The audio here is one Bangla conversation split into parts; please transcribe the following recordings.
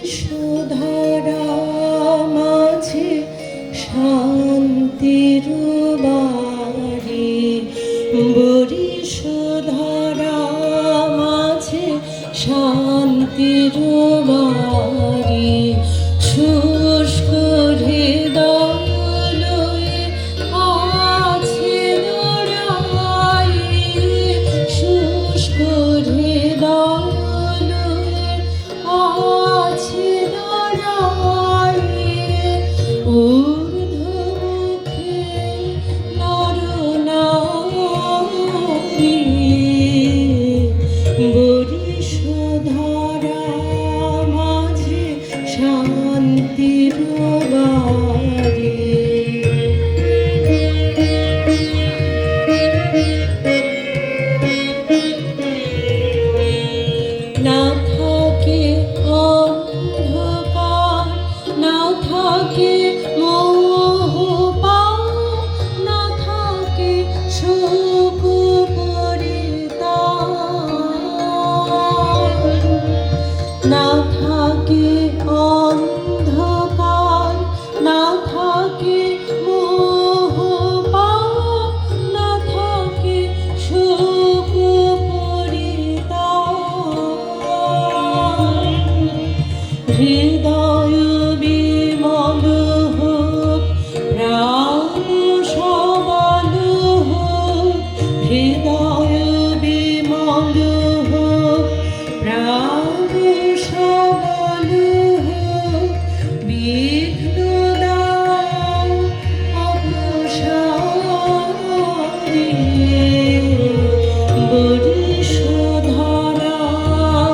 বরিশধারা মাঝে শান্তির বাড়ি, বরিশধারা মাঝে শান্তির বাড়ি। শুষ্ক হৃদয় লয়ে আছে দাঁড়ায়ে, শুষ্ক হৃদয় লয়ে আছে দাঁড়ায়ে। ঊর্ধ্বমুখে নরনারী, বরিশধারা মাঝে শান্তির বাড়ি। না থাকে অন্ধকার, না থাকে মোহ পাপ, না থাকে শোক পরিতাপ, না থাকে অন্ধকার, না থাকে মোহ পাপ, না থাকে শোক পরিতাপ। হৃদয় বিমল হোক, প্রাণ সবল হোক, হৃদয় বিমল হোক, প্রাণ সবল হোক। বিঘ্ন দাও অপসারি, বরিশধারা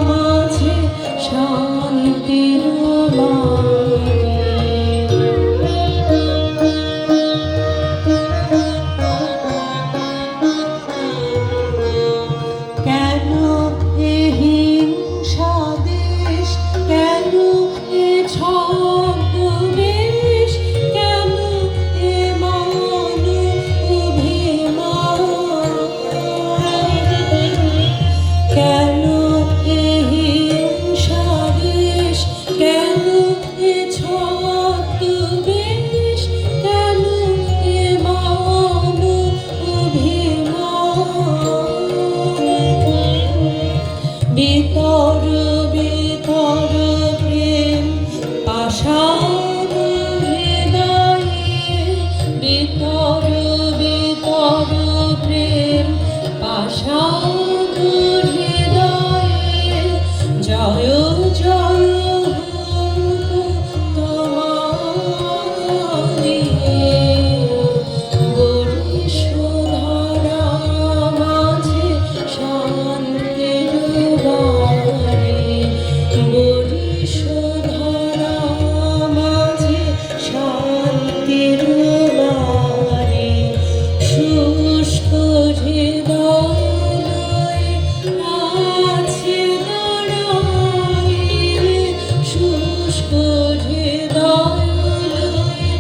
মাঝে শান্তির বাড়ি। কেন এ হিংসা দেশ, কেন এ ছদ্মবেশ, কেন এ মান অভিমান, কেন এ হিংসা দেশ, কেন এ ছদ্মবেশ, কেন এ মান অভিমান। ভিতর ভিতর প্রেম পাষাণ হৃদয়ে, ভিতর ভিতর প্রেম পাষাণ হৃদয়ে। জয় জয় হোক তোমারি, বরিশধারা মাঝে শান্তির বাড়ি, বরিশধারা মাঝে শান্তির বাড়ি। শুষ্ক হৃদয় লয়ে আছে দাঁড়ায়ে, শুষ্ক হৃদয় লয়ে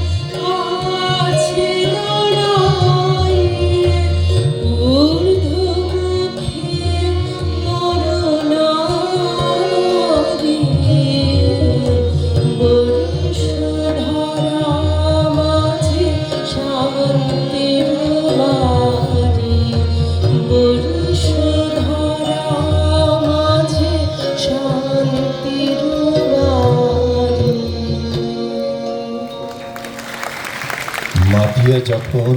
আছে দাঁড়ায়ে। ঊর্ধ্বমুখে নরনারী, বরিশধারা মাঝে শান্তির বাড়ি, বরিশধারা মাঝে শান্তির বাড়ি। মাটিয়ে যখন